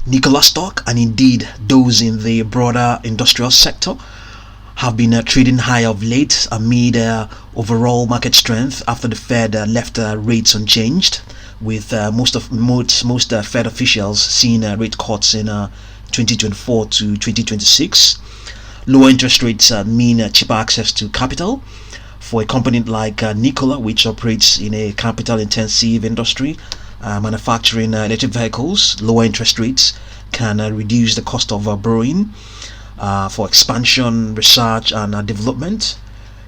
Nikola stock, and indeed those in the broader industrial sector, have been trading high of late amid overall market strength after the Fed left rates unchanged, with most Fed officials seeing rate cuts in 2024 to 2026. Lower interest rates mean cheaper access to capital for a company like Nikola, which operates in a capital-intensive industry, manufacturing electric vehicles. Lower interest rates can reduce the cost of borrowing for expansion, research, and development.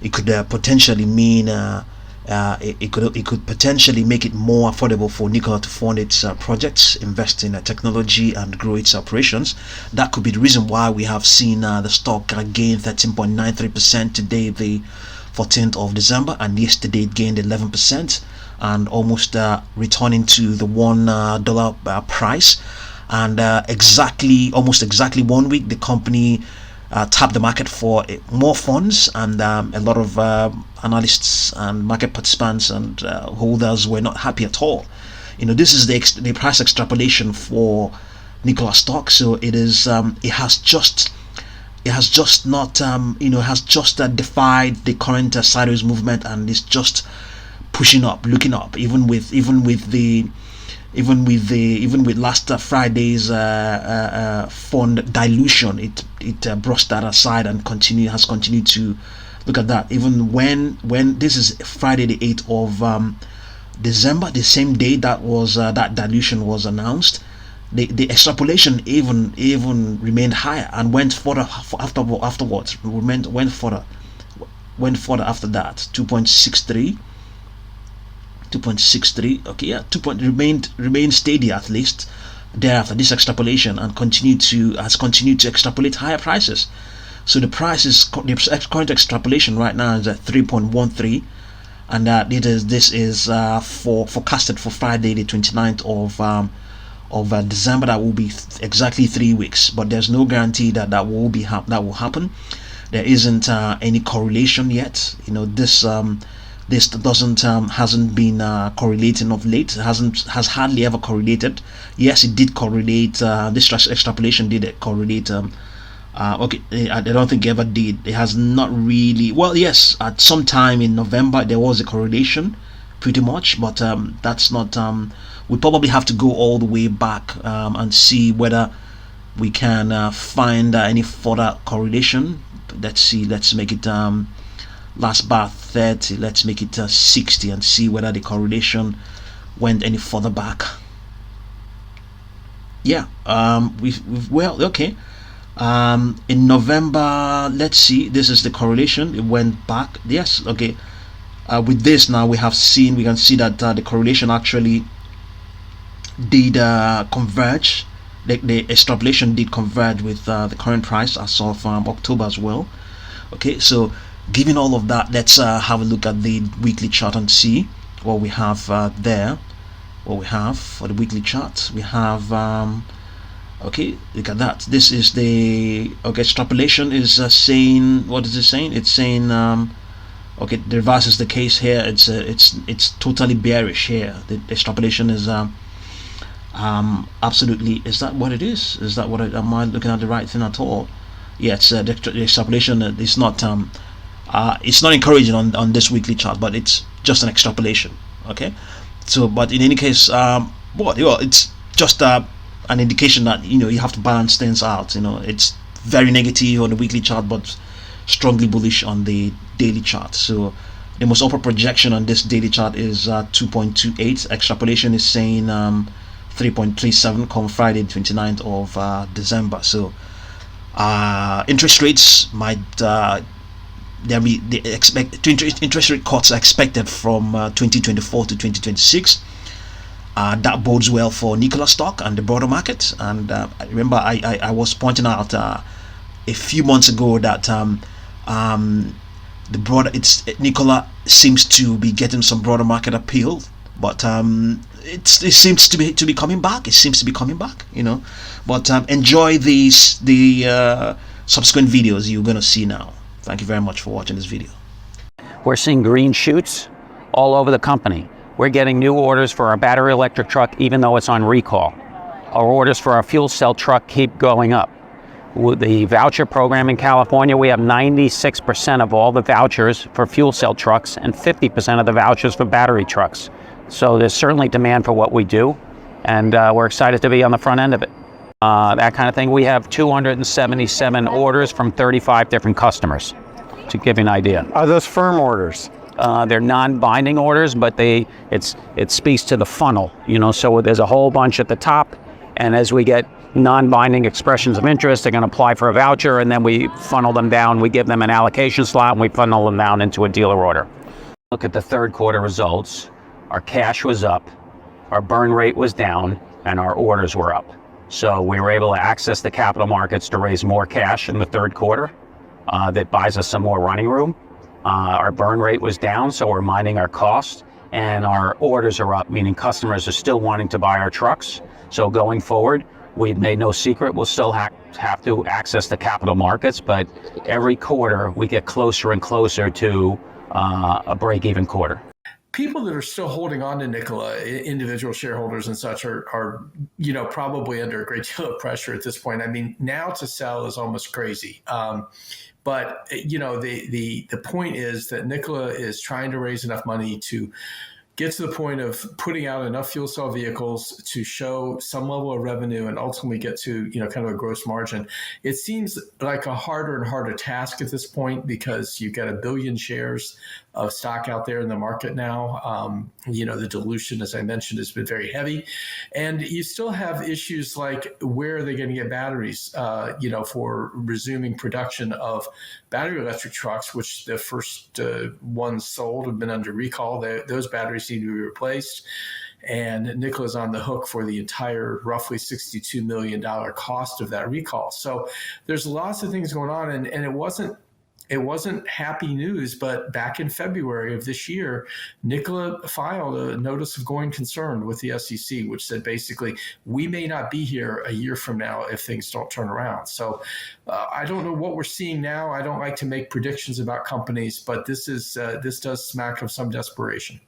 It could potentially mean it could potentially make it more affordable for Nikola to fund its projects, invest in technology, and grow its operations. That could be the reason why we have seen the stock gain 13.93% today, the 14th of December, and yesterday it gained 11% and almost returning to the $1 price. And almost exactly 1 week, the company tapped the market for more funds, and a lot of analysts and market participants and holders were not happy at all. This is the price extrapolation for Nikola stock. So it is it has just not defied the current sideways movement, and it's just pushing up, looking up, even with last Friday's fund dilution. It brushed that aside and has continued to look at that. Even when this is Friday the 8th of December, the same day that was that dilution was announced, the extrapolation even remained higher and went further afterwards. Went further after that. 2.63. Okay, yeah, remained steady at least thereafter this extrapolation, and has continued to extrapolate higher prices. So the the current extrapolation right now is at 3.13, and this is forecasted for Friday the 29th of December. That will be exactly 3 weeks, but there's no guarantee that will happen. There isn't any correlation yet. This hasn't been correlating of late. Has hardly ever correlated. Yes, it did correlate. This extrapolation did correlate. Okay, I don't think it ever did. It has not really. Well, yes, at some time in November there was a correlation, pretty much, but that's not. We probably have to go all the way back and see whether we can find any further correlation. Let's see. Let's make it last bar 30. Let's make it 60 and see whether the correlation went any further back. Yeah. Well, okay. In November, let's see. This is the correlation. It went back. Yes. Okay. With this now, we can see that the correlation actually did converge. The extrapolation did converge with the current price as of October as well. Okay, so given all of that, let's have a look at the weekly chart and see what we have there. What we have for the weekly chart, we have okay, look at that. This is the extrapolation is saying, what is it saying? It's saying okay, the reverse is the case here. It's totally bearish here. The extrapolation is absolutely. Is that what it is? Is that what am I looking at the right thing at all? Yeah, it's the extrapolation is not it's not encouraging on this weekly chart, but it's just an extrapolation. Okay, so but in any case, it's just an indication that you have to balance things out. It's very negative on the weekly chart, but strongly bullish on the daily chart. So the most upper projection on this daily chart is 2.28. Extrapolation is saying 3.37 come Friday 29th of December. So interest rates might interest rate cuts are expected from 2024 to 2026. That bodes well for Nikola stock and the broader market. And remember, I was pointing out a few months ago that Nikola seems to be getting some broader market appeal, but it seems to be coming back. It seems to be coming back, But enjoy the subsequent videos you're going to see now. Thank you very much for watching this video. We're seeing green shoots all over the company. We're getting new orders for our battery electric truck, even though it's on recall. our orders for our fuel cell truck keep going up. With the voucher program in California, we have 96% of all the vouchers for fuel cell trucks and 50% of the vouchers for battery trucks. So there's certainly demand for what we do, and we're excited to be on the front end of it. That kind of thing. We have 277 orders from 35 different customers, to give you an idea. Are those firm orders? They're non-binding orders, but it speaks to the funnel, so there's a whole bunch at the top, and as we get non-binding expressions of interest, they're going to apply for a voucher, and then we funnel them down. We give them an allocation slot, and we funnel them down into a dealer order. Look at the third quarter results. Our cash was up, our burn rate was down, and our orders were up. So we were able to access the capital markets to raise more cash in the third quarter. That buys us some more running room. Our burn rate was down, so we're minding our costs, and our orders are up, meaning customers are still wanting to buy our trucks. So going forward, we've made no secret, we'll still have to access the capital markets, but every quarter we get closer and closer to a break-even quarter. People that are still holding on to Nikola, individual shareholders and such, are probably under a great deal of pressure at this point. I mean, now to sell is almost crazy. But the point is that Nikola is trying to raise enough money to get to the point of putting out enough fuel cell vehicles to show some level of revenue and ultimately get to, kind of a gross margin. It seems like a harder and harder task at this point because you've got 1 billion shares of stock out there in the market now. The dilution, as I mentioned, has been very heavy. And you still have issues like where are they going to get batteries, for resuming production of battery electric trucks, which the first ones sold have been under recall. Those batteries need to be replaced. And Nikola's on the hook for the entire roughly $62 million cost of that recall. So there's lots of things going on. And it wasn't happy news, but back in February of this year, Nikola filed a notice of going concern with the SEC, which said basically, we may not be here a year from now if things don't turn around. So I don't know what we're seeing now. I don't like to make predictions about companies, but this does smack of some desperation.